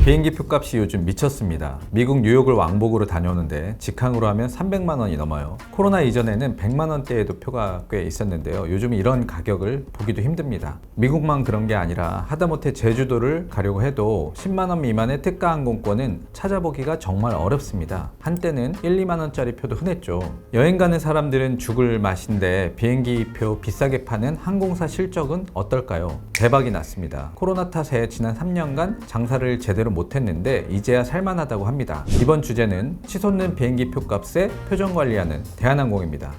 비행기 표값이 요즘 미쳤습니다. 미국 뉴욕을 왕복으로 다녀오는데 직항으로 하면 300만 원이 넘어요. 코로나 이전에는 100만 원대에도 표가 꽤 있었는데요. 요즘 이런 가격을 보기도 힘듭니다. 미국만 그런 게 아니라 하다못해 제주도를 가려고 해도 10만 원 미만의 특가 항공권은 찾아보기가 정말 어렵습니다. 한때는 1, 2만 원짜리 표도 흔했죠. 여행 가는 사람들은 죽을 맛인데 비행기 표 비싸게 파는 항공사 실적은 어떨까요? 대박이 났습니다. 코로나 탓에 지난 3년간 장사를 제대로 못했는데 이제야 살만하다고 합니다. 이번 주제는 치솟는 비행기 표값에 표정 관리하는 대한항공입니다.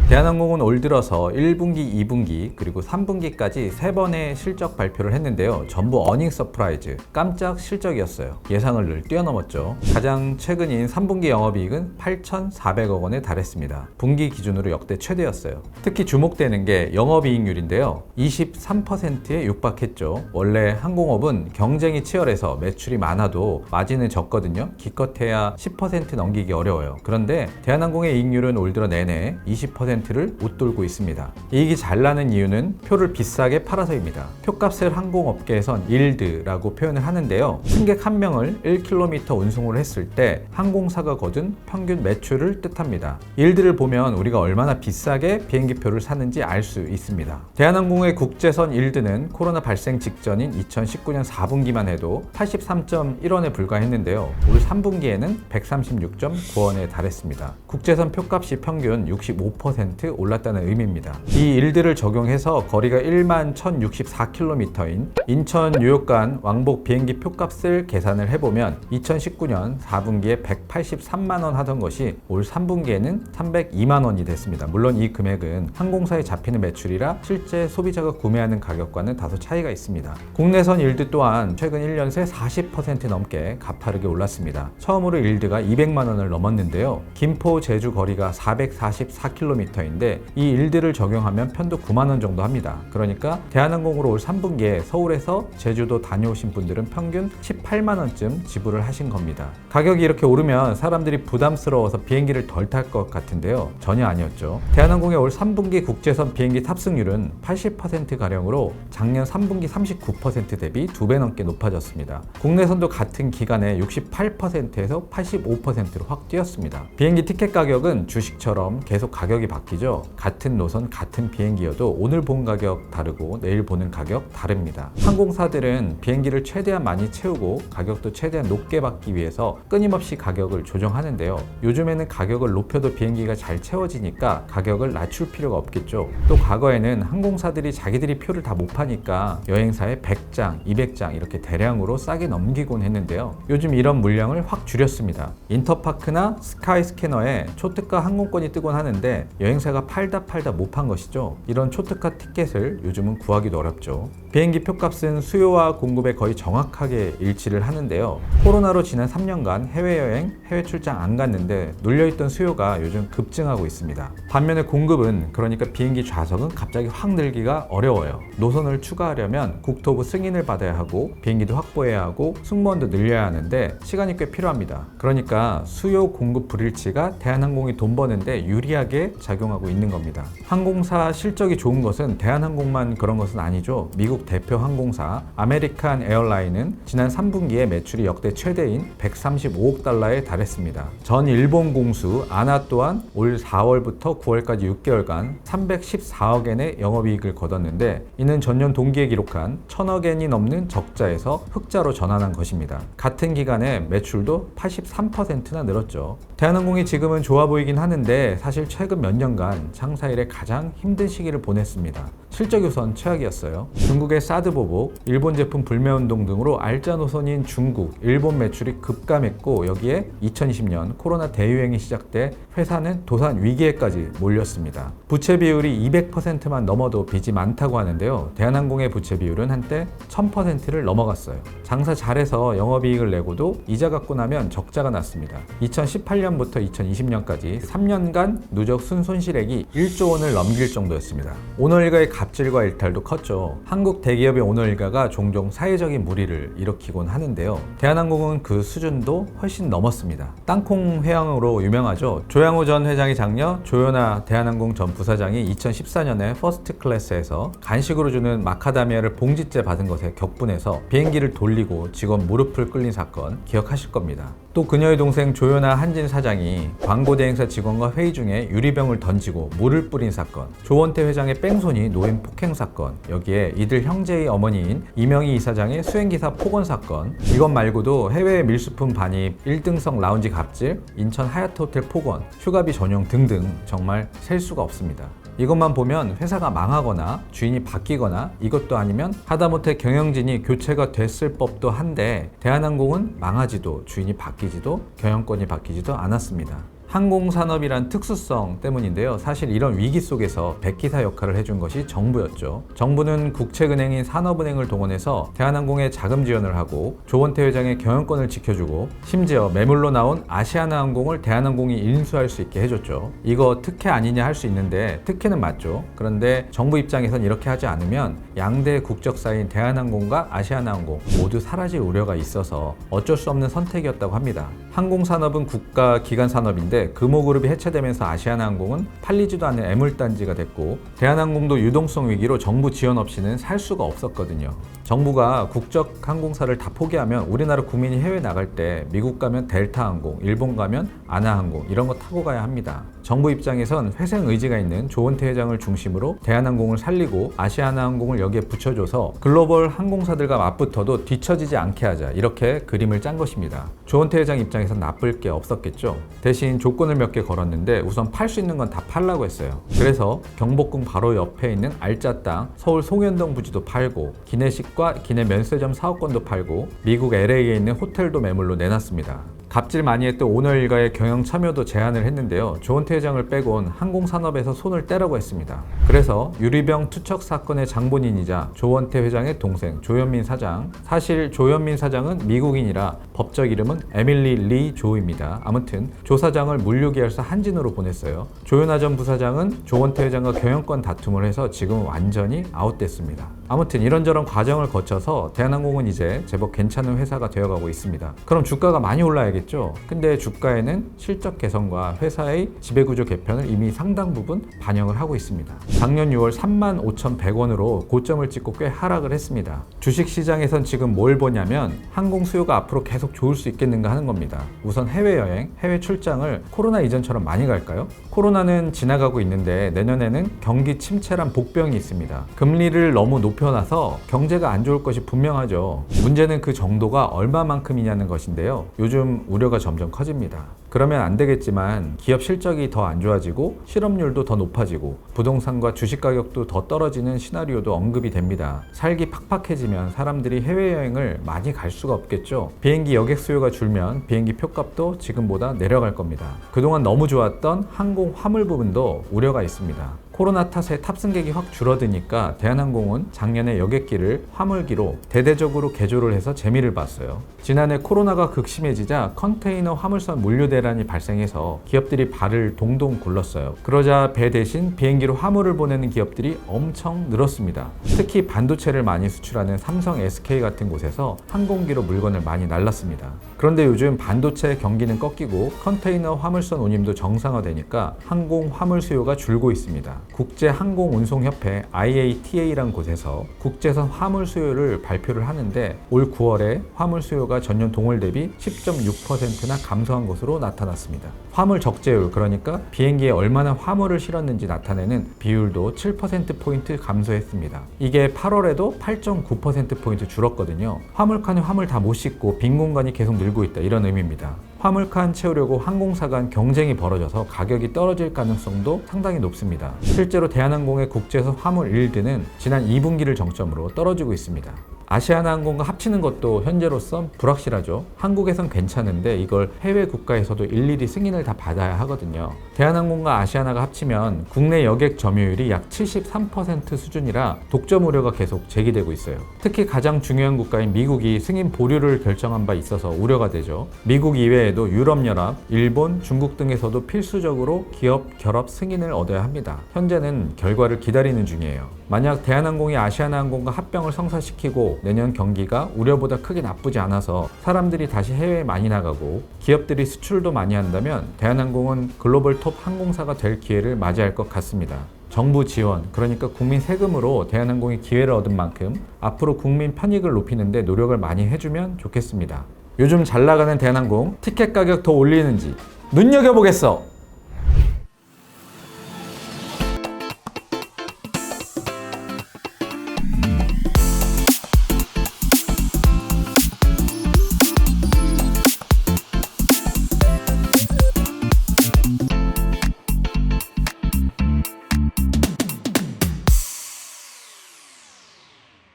대한항공은 올 들어서 1분기, 2분기, 그리고 3분기까지 3번의 실적 발표를 했는데요. 전부 어닝 서프라이즈, 깜짝 실적이었어요. 예상을 늘 뛰어넘었죠. 가장 최근인 3분기 영업이익은 8,400억 원에 달했습니다. 분기 기준으로 역대 최대였어요. 특히 주목되는 게 영업이익률인데요. 23%에 육박했죠. 원래 항공업은 경쟁이 치열해서 매출이 많아도 마진은 적거든요. 기껏해야 10% 넘기기 어려워요. 그런데 대한항공의 이익률은 올 들어 내내 20%를 웃돌고 있습니다. 이익이 잘 나는 이유는 표를 비싸게 팔아서입니다. 표값을 항공업계에선 일드라고 표현을 하는데요. 승객 한 명을 1km 운송을 했을 때 항공사가 거둔 평균 매출을 뜻합니다. 일드를 보면 우리가 얼마나 비싸게 비행기표를 사는지 알 수 있습니다. 대한항공의 국제선 일드는 코로나 발생 직전인 2019년 4분기만 해도 83.1원에 불과했는데요. 올 3분기에는 136.9원에 달했습니다. 국제선 표값이 평균 65% 올랐다는 의미입니다. 이 일들을 적용해서 거리가 1만 1064km인 인천 뉴욕 간 왕복 비행기 표값을 계산을 해보면 2019년 4분기에 183만 원 하던 것이 올 3분기에는 302만 원이 됐습니다. 물론 이 금액은 항공사에 잡히는 매출이라 실제 소비자가 구매하는 가격과는 다소 차이가 있습니다. 국내선 일드 또한 최근 1년 새 40% 넘게 가파르게 올랐습니다. 처음으로 일드가 200만 원을 넘었는데요. 김포 제주 거리가 444km인데 이 일드를 적용하면 편도 9만 원 정도 합니다. 그러니까 대한항공으로 올 3분기에 서울에서 제주도 다녀오신 분들은 평균 18만 원쯤 지불을 하신 겁니다. 가격이 이렇게 오르면 사람들이 부담스러워서 비행기를 덜 탈 것 같은데요. 전혀 아니었죠. 대한항공의 올 3분기 국제선 비행기 탑승률은 80%가량으로 작년 3분기 39% 대비 2배 넘게 높아졌습니다. 국내선도 같은 기간에 68%에서 85%로 확 뛰었습니다. 비행기 티켓 가격은 주식처럼 계속 가격이 바뀌죠. 같은 노선, 같은 비행기여도 오늘 본 가격 다르고 내일 보는 가격 다릅니다. 항공사들은 비행기를 최대한 많이 채우고 가격도 최대한 높게 받기 위해서 끊임없이 가격을 조정하는데요. 요즘에는 가격을 높여도 비행기가 잘 채워지니까 가격을 낮출 필요가 없겠죠. 또 과거에는 항공사들이 자기들이 표를 다 못 파니까 여행사에 100장, 200장 이렇게 대량으로 싸게 넘기곤 했는데요. 요즘 이런 물량을 확 줄였습니다. 인터파크나 스카이스캐너에 초특가 항공권이 뜨곤 하는데 여행사가 팔다 못 판 것이죠. 이런 초특가 티켓을 요즘은 구하기도 어렵죠. 비행기 표값은 수요와 공급에 거의 정확하게 일치를 하는데요. 코로나로 지난 3년간 해외여행, 해외 출장 안 갔는데 눌려있던 수요가 요즘 급증하고 있습니다. 반면에 공급은, 그러니까 비행기 좌석은 갑자기 확 늘기가 어려워요. 노선을 추가하려면 국토부 승인을 받아야 하고 비행기도 확보해야 하고 승무원도 늘려야 하는데 시간이 꽤 필요합니다. 그러니까 수요 공급 불일치가 대한항공이 돈 버는데 유리하게 작용하고 있는 겁니다. 항공사 실적이 좋은 것은 대한항공만 그런 것은 아니죠. 미국 대표 항공사 아메리칸 에어라인은 지난 3분기에 매출이 역대 최대인 135억 달러에 달했습니다. 전 일본 공수 아나 또한 올 4월부터 9월까지 6개월간 314억엔의 영업이익을 거뒀는데 이는 전년 동기에 기록한 1000억엔이 넘는 적자에서 흑자로 전환한 것입니다. 같은 기간에 매출도 83%나 늘었죠. 대한항공이 지금은 좋아 보이긴 하는데 사실 최근 몇 년간 장사 이래 가장 힘든 시기를 보냈습니다. 실적이 우선 최악이었어요. 중국의 사드 보복, 일본 제품 불매운동 등으로 알짜 노선인 중국, 일본 매출이 급감했고 여기에 2020년 코로나 대유행이 시작돼 회사는 도산 위기에까지 몰렸습니다. 부채 비율이 200%만 넘어도 빚이 많다고 하는데요. 대한항공의 부채 비율은 한때 1000%를 넘어갔어요. 장사 잘해서 영업이익을 내고도 이자 갚고 나면 적자가 났습니다. 2018년부터 2020년까지 3년간 누적 순손실액이 1조 원을 넘길 정도였습니다. 오너일가의 갑질과 일탈도 컸죠. 한국 대기업의 오너 일가가 종종 사회적인 물의를 일으키곤 하는데요. 대한항공은 그 수준도 훨씬 넘었습니다. 땅콩 회항으로 유명하죠. 조양호 전 회장의 장녀 조연아 대한항공 전 부사장이 2014년에 퍼스트 클래스에서 간식으로 주는 마카다미아를 봉지째 받은 것에 격분해서 비행기를 돌리고 직원 무릎을 꿇린 사건 기억하실 겁니다. 또 그녀의 동생 조연아 한진 사장이 광고 대행사 직원과 회의 중에 유리병을 던지고 물을 뿌린 사건, 조원태 회장의 뺑소니 노인 폭행 사건, 여기에 이들 형제의 어머니인 이명희 이사장의 수행기사 폭언 사건, 이것 말고도 해외 밀수품 반입, 1등석 라운지 갑질, 인천 하얏트 호텔 폭언, 휴가비 전용 등등 정말 셀 수가 없습니다. 이것만 보면 회사가 망하거나 주인이 바뀌거나 이것도 아니면 하다못해 경영진이 교체가 됐을 법도 한데 대한항공은 망하지도 주인이 바뀌지도 경영권이 바뀌지도 않았습니다. 항공산업이란 특수성 때문인데요. 사실 이런 위기 속에서 백기사 역할을 해준 것이 정부였죠. 정부는 국책은행인 산업은행을 동원해서 대한항공에 자금 지원을 하고 조원태 회장의 경영권을 지켜주고 심지어 매물로 나온 아시아나항공을 대한항공이 인수할 수 있게 해줬죠. 이거 특혜 아니냐 할 수 있는데 특혜는 맞죠. 그런데 정부 입장에선 이렇게 하지 않으면 양대 국적사인 대한항공과 아시아나항공 모두 사라질 우려가 있어서 어쩔 수 없는 선택이었다고 합니다. 항공산업은 국가 기관 산업인데 금호그룹이 해체되면서 아시아나항공은 팔리지도 않는 애물단지가 됐고 대한항공도 유동성 위기로 정부 지원 없이는 살 수가 없었거든요. 정부가 국적 항공사를 다 포기하면 우리나라 국민이 해외 나갈 때 미국 가면 델타항공, 일본 가면 아나항공 이런 거 타고 가야 합니다. 정부 입장에선 회생 의지가 있는 조원태 회장을 중심으로 대한항공을 살리고 아시아나항공을 여기에 붙여줘서 글로벌 항공사들과 맞붙어도 뒤처지지 않게 하자 이렇게 그림을 짠 것입니다. 조원태 회장 입장에선 나쁠 게 없었겠죠. 대신 조건을 몇 개 걸었는데 우선 팔 수 있는 건 다 팔라고 했어요. 그래서 경복궁 바로 옆에 있는 알짜 땅 서울 송현동 부지도 팔고 기내식과 기내 면세점 사업권도 팔고 미국 LA에 있는 호텔도 매물로 내놨습니다. 갑질 많이 했던 오너 일가의 경영 참여도 제안을 했는데요. 조원태 회장을 빼곤 항공산업에서 손을 떼라고 했습니다. 그래서 유리병 투척 사건의 장본인이자 조원태 회장의 동생 조현민 사장, 사실 조현민 사장은 미국인이라 법적 이름은 에밀리 리 조입니다. 아무튼 조 사장을 물류계열사 한진으로 보냈어요. 조연아 전 부사장은 조원태 회장과 경영권 다툼을 해서 지금 완전히 아웃됐습니다. 아무튼 이런저런 과정을 거쳐서 대한항공은 이제 제법 괜찮은 회사가 되어가고 있습니다. 그럼 주가가 많이 올라야겠죠? 근데 주가에는 실적 개선과 회사의 지배구조 개편을 이미 상당 부분 반영을 하고 있습니다. 작년 6월 35,100원으로 고점을 찍고 꽤 하락을 했습니다. 주식시장에선 지금 뭘 보냐면 항공 수요가 앞으로 계속 좋을 수 있겠는가 하는 겁니다. 우선 해외여행, 해외 출장을 코로나 이전처럼 많이 갈까요? 코로나는 지나가고 있는데 내년에는 경기 침체란 복병이 있습니다. 금리를 너무 높여놔서 경제가 안 좋을 것이 분명하죠. 문제는 그 정도가 얼마만큼이냐는 것인데요. 요즘 우려가 점점 커집니다. 그러면 안 되겠지만 기업 실적이 더 안 좋아지고 실업률도 더 높아지고 부동산과 주식 가격도 더 떨어지는 시나리오도 언급이 됩니다. 살기 팍팍해지면 사람들이 해외여행을 많이 갈 수가 없겠죠. 비행기 여객 수요가 줄면 비행기 표값도 지금보다 내려갈 겁니다. 그동안 너무 좋았던 항공 화물 부분도 우려가 있습니다. 코로나 탓에 탑승객이 확 줄어드니까 대한항공은 작년에 여객기를 화물기로 대대적으로 개조를 해서 재미를 봤어요. 지난해 코로나가 극심해지자 컨테이너 화물선 물류 대란이 발생해서 기업들이 발을 동동 굴렀어요. 그러자 배 대신 비행기로 화물을 보내는 기업들이 엄청 늘었습니다. 특히 반도체를 많이 수출하는 삼성, SK 같은 곳에서 항공기로 물건을 많이 날랐습니다. 그런데 요즘 반도체 경기는 꺾이고 컨테이너 화물선 운임도 정상화되니까 항공 화물 수요가 줄고 있습니다. 국제항공운송협회 IATA라는 곳에서 국제선 화물 수요를 발표를 하는데 올 9월에 화물 수요가 전년 동월 대비 10.6%나 감소한 것으로 나타났습니다. 화물 적재율, 그러니까 비행기에 얼마나 화물을 실었는지 나타내는 비율도 7%포인트 감소했습니다. 이게 8월에도 8.9%포인트 줄었거든요. 화물칸에 화물 다 못 싣고 빈 공간이 계속 늘고 있다, 이런 의미입니다. 화물칸 채우려고 항공사 간 경쟁이 벌어져서 가격이 떨어질 가능성도 상당히 높습니다. 실제로 대한항공의 국제선 화물 일드는 지난 2분기를 정점으로 떨어지고 있습니다. 아시아나항공과 합치는 것도 현재로선 불확실하죠. 한국에선 괜찮은데 이걸 해외 국가에서도 일일이 승인을 다 받아야 하거든요. 대한항공과 아시아나가 합치면 국내 여객 점유율이 약 73% 수준이라 독점 우려가 계속 제기되고 있어요. 특히 가장 중요한 국가인 미국이 승인 보류를 결정한 바 있어서 우려가 되죠. 미국 이외에도 유럽연합, 일본, 중국 등에서도 필수적으로 기업 결합 승인을 얻어야 합니다. 현재는 결과를 기다리는 중이에요. 만약 대한항공이 아시아나항공과 합병을 성사시키고 내년 경기가 우려보다 크게 나쁘지 않아서 사람들이 다시 해외에 많이 나가고 기업들이 수출도 많이 한다면 대한항공은 글로벌 톱 항공사가 될 기회를 맞이할 것 같습니다. 정부 지원, 그러니까 국민 세금으로 대한항공이 기회를 얻은 만큼 앞으로 국민 편익을 높이는 데 노력을 많이 해주면 좋겠습니다. 요즘 잘 나가는 대한항공 티켓 가격 더 올리는지 눈여겨보겠어!